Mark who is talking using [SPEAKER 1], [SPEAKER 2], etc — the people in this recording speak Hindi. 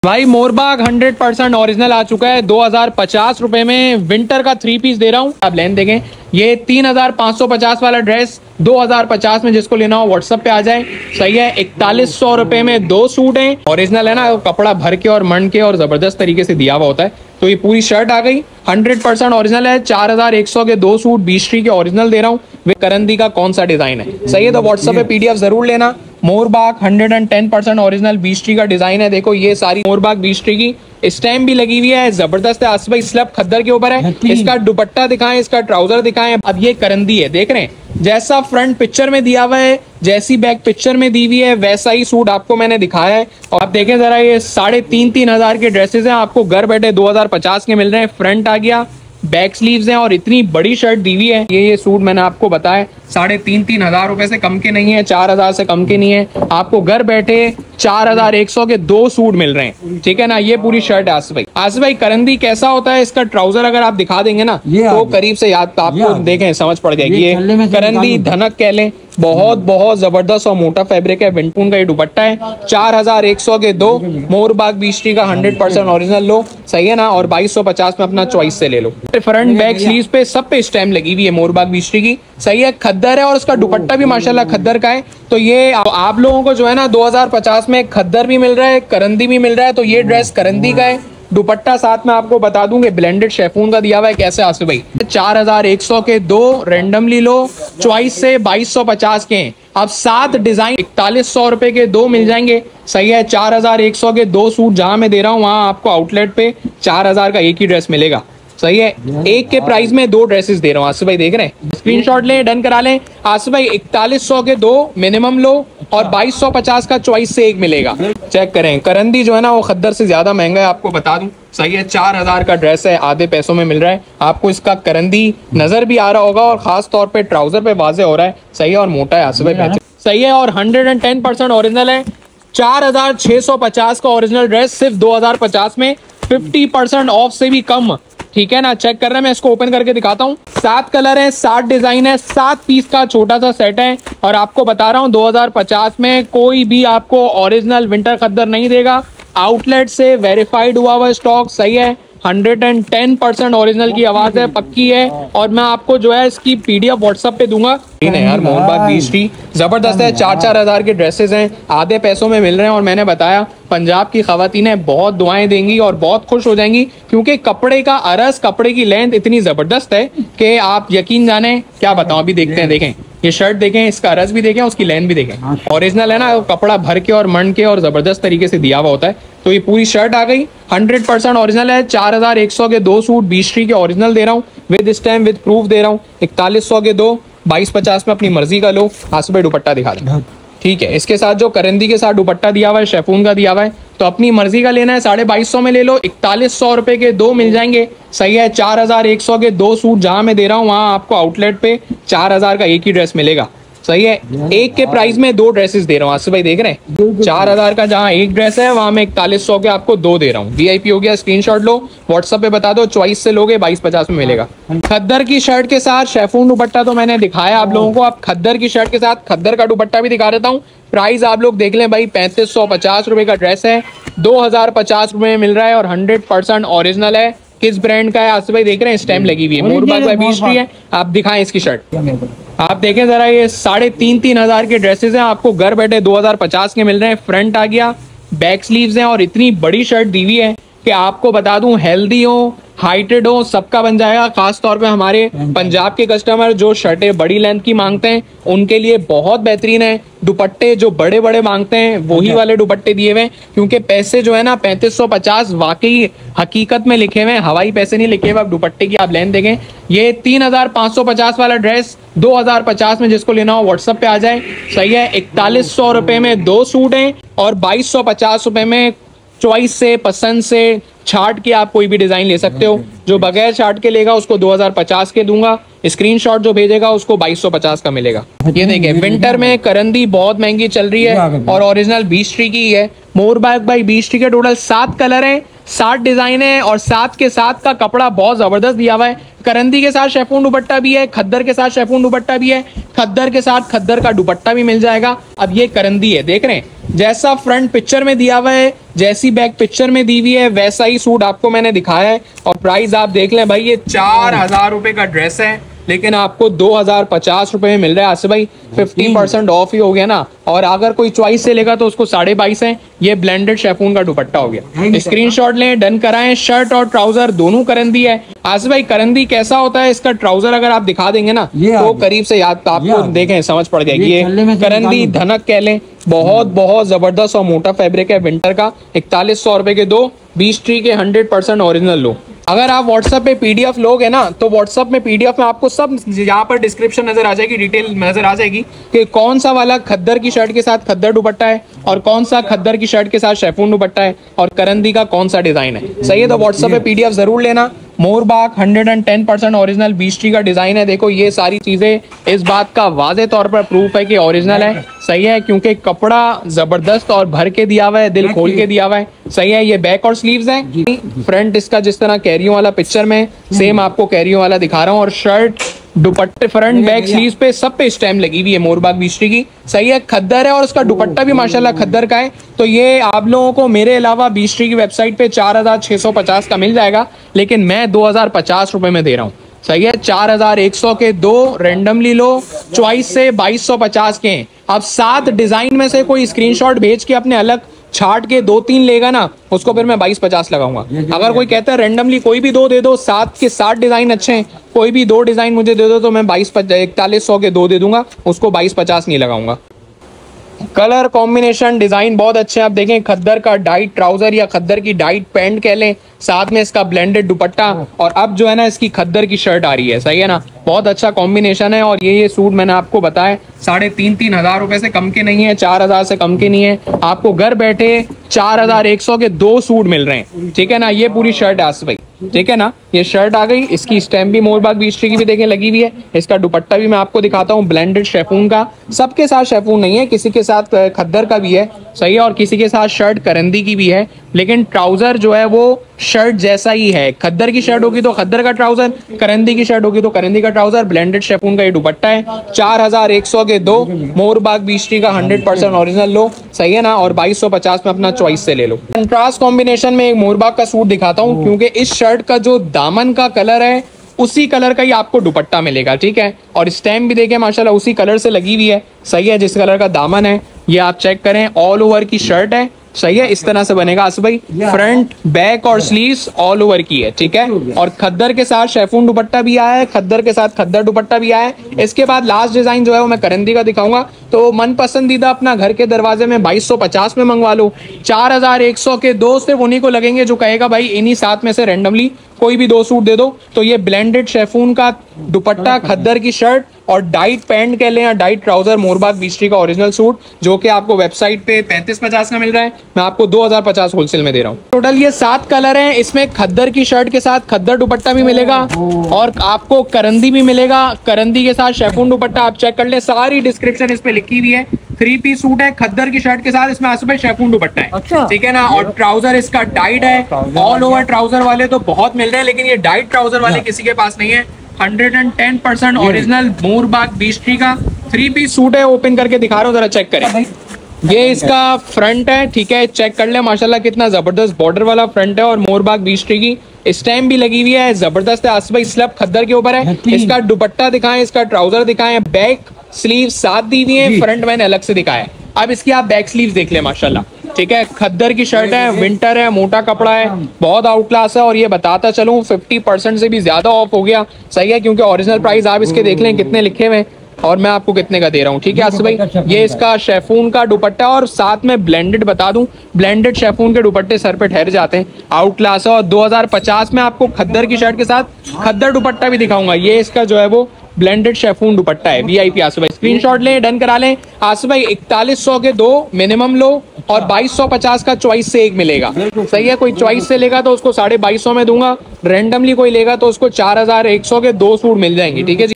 [SPEAKER 1] भाई मोरबाग 100% ओरिजिनल आ चुका है 2050 रुपए में। विंटर का 3 पीस दे रहा हूँ, आप लेन देखें। ये 3550 वाला ड्रेस 2050 में जिसको लेना हो व्हाट्सएप पे आ जाए। सही है, 4100 रुपए में 2 सूट हैं। ओरिजिनल है ना, कपड़ा भर के और मन के और जबरदस्त तरीके से दिया हुआ होता है। तो ये पूरी शर्ट आ गई 100% ओरिजिनल है। 4100 के 2 सूट 20 के ओरिजिनल दे रहा हूँ। वे करंदी का कौन सा डिजाइन है, सही है। तो व्हाट्सएप पे पीडीएफ जरूर लेना। मोरबाग 110% ओरिजिनल 20 का डिजाइन है। देखो ये सारी मोरबाग 20 की स्टैम्प भी लगी हुई है, जबरदस्त है। आसिफ भाई स्लैब खद्दर के ऊपर है। इसका दुपट्टा दिखाएं, इसका ट्राउजर दिखाएं। अब ये करंदी है, देख रहे हैं जैसा फ्रंट पिक्चर में दिया हुआ है, जैसी बैक पिक्चर में दी हुई है, वैसा ही सूट आपको मैंने दिखाया है। और आप देखें जरा, ये 3,500 हजार के ड्रेसेस हैं, आपको घर बैठे 2050 के मिल रहे हैं। फ्रंट आ गया, बैक स्लीव्स हैं और इतनी बड़ी शर्ट दी हुई है। ये सूट मैंने आपको बताया 3,500 हजार रुपए से कम के नहीं है, 4,000 से कम के नहीं है। आपको घर बैठे 4,100 के 2 सूट मिल रहे हैं, ठीक है ना। ये पूरी शर्ट है। आसिफ भाई करंदी कैसा होता है, इसका ट्राउजर अगर आप दिखा देंगे ना तो करीब से याद आपको देखें समझ पड़ जाएगी। ये करंदी धनक कह लें, बहुत बहुत जबरदस्त और मोटा फैब्रिक है। विंटून का ये दुपट्टा है। 4,100 के 2 मोरबाग 20 का 100% ओरिजिनल लो, सही है ना। और 2,250 में अपना चॉइस से ले लो। फ्रंट बैक स्लीव्स पे सब पे स्टैम्प लगी हुई है मोरबाग 20 की, सही है। खद्दर है और उसका दुपट्टा भी माशाल्लाह खद्दर का है। तो ये आप लोगों को जो है ना 2050 में खद्दर भी मिल रहा है, करंदी भी मिल रहा है। तो ये ड्रेस करंदी का है। दुपट्टा साथ में आपको बता दूंगे ब्लेंडेड शेफून का दिया हुआ है। कैसे आसिफ भाई 4,100 के 2 रेंडमली लो, चॉइस से 2,250 के हैं। अब 7 डिजाइन 4100 रुपए के 2 मिल जाएंगे, सही है। 4,100 के 2 सूट जहां मैं दे रहा हूँ वहां आपको आउटलेट पे 4,000 का एक ही ड्रेस मिलेगा, सही है। एक के प्राइस में 2 ड्रेसेस दे रहा हूँ। आसिफ भाई देख रहे हैं, स्क्रीनशॉट लें, डन करा लें। आसिफ भाई 4100 के 2 मिनिमम लो और 2,250 का चॉइस से एक मिलेगा। चेक करें, करंदी जो है ना वो खद्दर से ज्यादा महंगा है, आपको बता दूं, सही है। 4,000 का ड्रेस है, आधे पैसों में मिल रहा है आपको। इसका करंदी नजर भी आ रहा होगा और खास तौर पे ट्राउजर पे वाजे हो रहा है, सही है। और मोटा है आसिफ भाई, सही है। और 110% ओरिजिनल है। 4,650 का ओरिजिनल ड्रेस सिर्फ 2050 में 50% ऑफ से भी कम, ठीक है ना। चेक कर रहे हैं, मैं इसको ओपन करके दिखाता हूँ। 7 कलर है, 7 डिजाइन है, 7 पीस का छोटा सा सेट है। और आपको बता रहा हूँ 2050 में कोई भी आपको ओरिजिनल विंटर खद्दर नहीं देगा। आउटलेट से वेरीफाइड हुआ स्टॉक, सही है। 110% ओरिजिनल की आवाज है, पक्की है। और मैं आपको जो है इसकी पीडीएफ व्हाट्सएप पे दूंगा। यार मोहनबाग 20 जबरदस्त है। 4-4 हजार के ड्रेसेस हैं, आधे पैसों में मिल रहे हैं। और मैंने बताया पंजाब की खवातीनें बहुत दुआएं देंगी और बहुत खुश हो जाएंगी, क्योंकि कपड़े का अरस, कपड़े की लेंथ इतनी जबरदस्त है कि आप यकीन जाने क्या बताऊं। अभी देखते हैं, देखें ये शर्ट देखें, इसका अरस भी देखें, उसकी लेंथ भी देखें। ओरिजिनल है ना, कपड़ा भर के और मन के और जबरदस्त तरीके से दिया हुआ होता है। तो ये पूरी शर्ट आ गई 100% ओरिजिनल है। 4,100 के 2 सूट 20 के ओरिजिनल दे रहा हूँ, विद स्टैम्प विद प्रूफ दे रहा हूँ। 4100 के 2 2250 में अपनी मर्जी का लो। आसिफ भाई दुपट्टा दिखा दें, ठीक है। इसके साथ जो करंदी के साथ दुपट्टा दिया हुआ है, शेफून का दिया हुआ है, तो अपनी मर्जी का लेना है 2,250 में ले लो। 4100 रुपए के 2 मिल जाएंगे, सही है। 4,100 के 2 सूट जहां मैं दे रहा हूँ वहां आपको आउटलेट पे 4,000 का एक ही ड्रेस मिलेगा, सही है। एक के प्राइस में 2 ड्रेसेस दे रहा हूँ। आसिफ भाई देख रहे हैं, 4,000 का जहाँ एक ड्रेस है वहां मैं 4100 के आपको 2 दे रहा हूँ। वीआईपी हो गया, स्क्रीनशॉट लो, व्हाट्सएप पे बता दो, चॉइस से लोगे 2250 में मिलेगा। खद्दर की शर्ट के साथ शेफून दुपट्टा तो मैंने दिखाया आप लोगों को। आप खद्दर की शर्ट के साथ खद्दर का दुपट्टा भी दिखा देता हूँ। प्राइस आप लोग देख लें भाई, 3550 रुपए का ड्रेस है, 2050 रुपए में मिल रहा है और 100% ओरिजिनल है। किस ब्रांड का है आसिफ भाई देख रहे हैं, स्टैम्प लगी हुई है, मोरबाग 20 है। आप दिखाएं इसकी शर्ट, आप देखें जरा, ये 3,500 हजार के ड्रेसेस हैं, आपको घर बैठे 2050 के मिल रहे हैं। फ्रंट आ गया, बैक स्लीव्स हैं और इतनी बड़ी शर्ट दी हुई है कि आपको बता दूं, हेल्दी हो, हाइटेड हो, सबका बन जाएगा। खास तौर पे हमारे पंजाब के कस्टमर जो शर्टें बड़ी लेंथ की मांगते हैं उनके लिए बहुत बेहतरीन है। दुपट्टे जो बड़े बड़े मांगते हैं वही वाले दुपट्टे दिए हुए हैं, क्योंकि पैसे जो है ना 3550 वाकई हकीकत में लिखे हुए हैं, हवाई पैसे नहीं लिखे हुए। अब दुपट्टे की आप लेंथ देखें, ये 3,550 वाला ड्रेस 2050 में जिसको लेना हो व्हाट्सएप पे आ जाए, सही है। 4100 रुपए में 2 सूट हैं और 2250 रुपए में चॉइस से, पसंद से छाट के आप कोई भी डिजाइन ले सकते हो। जो बगैर छाट के लेगा उसको 2050 के दूंगा। स्क्रीनशॉट जो भेजेगा उसको 2250 का मिलेगा। ये देखिए, विंटर में करंदी बहुत महंगी चल रही है और ओरिजिनल 20 की है। मोरबाग बाई बीस्टी के टोटल 7 कलर हैं, 7 डिजाइन है और 7 के साथ का कपड़ा बहुत जबरदस्त दिया हुआ है। करंदी के साथ शेफून दुपट्टा भी है, खद्दर के साथ शेफून दुपट्टा भी है, खद्दर के साथ खद्दर का दुपट्टा भी मिल जाएगा। अब ये करंदी है, देख रहे हैं जैसा फ्रंट पिक्चर में दिया हुआ है, जैसी बैक पिक्चर में दी हुई है, वैसा ही सूट आपको मैंने दिखाया है। और प्राइस आप देख लें भाई, ये 4000 रुपए का ड्रेस है, लेकिन आपको 2050 रुपए में मिल रहा है। आसिफ भाई 50% ऑफ ही हो गया ना। और अगर कोई चॉइस से लेगा तो उसको 22.5 है। ये ब्लेंडेड शेफून का दुपट्टा हो गया। स्क्रीनशॉट लें, डन कराएं। शर्ट और ट्राउजर दोनों करंदी है। आसिफ भाई करंदी कैसा होता है, इसका ट्राउजर अगर आप दिखा देंगे ना तो करीब से याद आपको देखें समझ पड़ जाएगी। ये करंदी धनक कह लें, बहुत जबरदस्त और मोटा फैब्रिक है विंटर का। 4100 रुपए के दो, बीस्टी के 100% ओरिजिनल लो। अगर आप व्हाट्सएप पे पीडीएफ लोगे ना तो व्हाट्सएप में पीडीएफ में आपको सब यहाँ पर डिस्क्रिप्शन नजर आ जाएगी, डिटेल नजर आ जाएगी कि कौन सा वाला खद्दर की शर्ट के साथ खद्दर दुपट्टा है और कौन सा खद्दर की शर्ट के साथ शेफून दुपट्टा है और करंदी का कौन सा डिजाइन है। सही है, तो व्हाट्सएप पे पीडीएफ जरूर लेना। मोरबाग 110% ओरिजिनल बीस्टी का डिजाइन है। देखो ये सारी चीजें इस बात का वाजे तौर पर प्रूफ है कि ओरिजिनल है। सही है, क्योंकि कपड़ा जबरदस्त और भर के दिया हुआ है, दिल खोल के दिया हुआ है। सही है, ये बैक और स्लीव्स है। फ्रंट इसका जिस तरह कैरियों वाला पिक्चर में सेम आपको कैरियों वाला दिखा रहा हूँ। और शर्ट दुपट्टे फ्रंट बैक स्लीव्स पे सब पे स्टैम्प लगी हुई है मोरबाग बीस्टी की। सही है, खद्दर है और उसका दुपट्टा भी माशाल्लाह खद्दर का है। तो ये आप लोगों को मेरे अलावा बीस्टी की वेबसाइट पे 4650 का मिल जाएगा, लेकिन मैं 2050 रुपए में दे रहा हूँ। सही है, 4100 के दो रेंडमली लो, चॉइस से 2250 के हैं। अब 7 डिजाइन में से कोई स्क्रीनशॉट भेज के अपने अलग छाट के 2-3 लेगा ना, उसको फिर मैं 2250 लगाऊंगा। अगर कोई कहता है रेंडमली कोई भी दो दे दो, 7 के 7 डिजाइन अच्छे हैं, कोई भी 2 डिजाइन मुझे दे दो तो मैं 4100 के 2 दे दूंगा, उसको 2250 नहीं लगाऊंगा। कलर कॉम्बिनेशन डिजाइन बहुत अच्छे हैं। आप देखें खद्दर का डाइट ट्राउजर या खद्दर की डाइट पैंट कह लें, साथ में इसका ब्लेंडेड दुपट्टा और अब जो है ना इसकी खद्दर की शर्ट आ रही है। सही है ना, बहुत अच्छा कॉम्बिनेशन है। और ये सूट मैंने आपको बताया 3,500 हजार रुपए से कम के नहीं है, 4000 से कम के नहीं है। आपको घर बैठे 4100 के 2 सूट मिल रहे हैं। ठीक है ना, ये पूरी शर्ट है आसिफ भाई। ठीक है ना, ये शर्ट आ गई, इसकी स्टैम्प भी मोरबाग बीस्टी की भी देखें लगी हुई है। इसका दुपट्टा भी मैं आपको दिखाता हूँ, ब्लेंडेड शेफून का। सबके साथ शेफून नहीं है, किसी के साथ खद्दर का भी है। सही है, और किसी के साथ शर्ट करंदी की भी है, लेकिन ट्राउजर जो है वो शर्ट जैसा ही है। खद्दर की शर्ट होगी तो खद्दर का ट्राउजर, करंदी की शर्ट होगी तो करंदी का ट्राउजर। ब्लेंडेड शेफून का ये दुपट्टा है। 4100 के 2 मोरबाग बीस्टी का 100% ओरिजिनल लो। सही है ना, और 2250 में अपना चॉइस से ले लो। कंट्रास्ट कॉम्बिनेशन में एक मोरबाग का सूट दिखाता हूँ, क्योंकि इस शर्ट का जो दामन का कलर है उसी कलर का ही आपको दुपट्टा मिलेगा। ठीक है, और स्टैम्प भी देखें माशाल्लाह उसी कलर से लगी हुई है। सही है, जिस कलर का दामन है ये आप चेक करें, ऑल ओवर की शर्ट है। सही है, इस तरह से बनेगा आसिफ भाई, फ्रंट बैक और स्लीव्स ऑल ओवर की है। ठीक है, और खद्दर के साथ शेफून दुपट्टा भी आया है, खद्दर के साथ खद्दर दुपट्टा भी आया है। इसके बाद लास्ट डिजाइन जो है वो मैं करंदी का दिखाऊंगा। तो मन पसंदीदा अपना घर के दरवाजे में 2250 में मंगवा लो। 4100 के 2 सिर्फ उन्हीं को लगेंगे जो कहेगा भाई इन्हीं 7 में से रेंडमली कोई भी 2 सूट दे दो। तो ये ब्लेंडेड शेफून का दुपट्टा, खद्दर की शर्ट और डाइट पैंट कह लें या डाइट ट्राउजर मोरबाग बीस्टी का ओरिजिनल सूट, जो कि आपको वेबसाइट पे 3550 का मिल रहा है, मैं आपको 2050 होलसेल में दे रहा हूँ। टोटल ये 7 कलर हैं। इसमें खद्दर की शर्ट के साथ खद्दर दुपट्टा भी मिलेगा और आपको करंदी भी मिलेगा। करंदी के साथ शेफून दुपट्टा आप चेक कर ले, सारी डिस्क्रिप्शन इस पे लिखी हुई है। 3 पीस सूट है खद्दर की शर्ट के साथ, इसमें आसिफ भाई शेफून दुपट्टा है। अच्छा। ठीक है ना, और ट्राउजर इसका डाइट है। ऑल ओवर ट्राउजर वाले तो बहुत मिल रहे हैं, लेकिन ये डाइट ट्राउजर वाले किसी के पास नहीं है। 110% ओरिजिनल मोरबाग बीस्टी का 3 पीस सूट है। ओपन करके दिखा रहा हूँ, जरा चेक करें। ये इसका फ्रंट है। ठीक है, चेक कर ले माशाल्लाह कितना जबरदस्त बॉर्डर वाला फ्रंट है और मोरबाग बीस्टी की स्टैम्प भी लगी हुई है, जबरदस्त है। आसिफ भाई स्लब खद्दर के ऊपर है। इसका दुपट्टा दिखाएं, इसका ट्राउजर दिखाएं, बैक स्लीव साथ दी हुई है, फ्रंट मैंने अलग से दिखाया। अब इसकी आप बैक स्लीव देख ले माशाल्लाह। ठीक है, खद्दर की शर्ट है, विंटर है, मोटा कपड़ा है, बहुत आउट क्लास है। और ये बताता चलूं 50% से भी ज्यादा ऑफ हो गया। सही है, क्योंकि ओरिजिनल प्राइस आप इसके देख लें कितने लिखे हुए और मैं आपको कितने का दे रहा हूँ। ठीक है आसिफ भाई, ये इसका शेफून का दुपट्टा और साथ में ब्लेंडेड बता दूं, ब्लेंडेड शेफून के दुपट्टे सर पे ठहर जाते हैं, आउट क्लास है। और 2050 में आपको खद्दर की शर्ट के साथ खद्दर दुपट्टा भी दिखाऊंगा। ये इसका जो है वो ब्लेंडेड शेफून दुपट्टा है, वीआईपी। आसिफ भाई स्क्रीनशॉट लें, डन करा लें। आसिफ भाई 4100 के 2 मिनिमम लो और 2250 का चॉइस से 1 मिलेगा। सही है, कोई चॉइस से लेगा तो उसको 2250 में दूंगा, रेंडमली कोई लेगा तो उसको 4100 के 2 सूट मिल जाएंगे। ठीक है जी।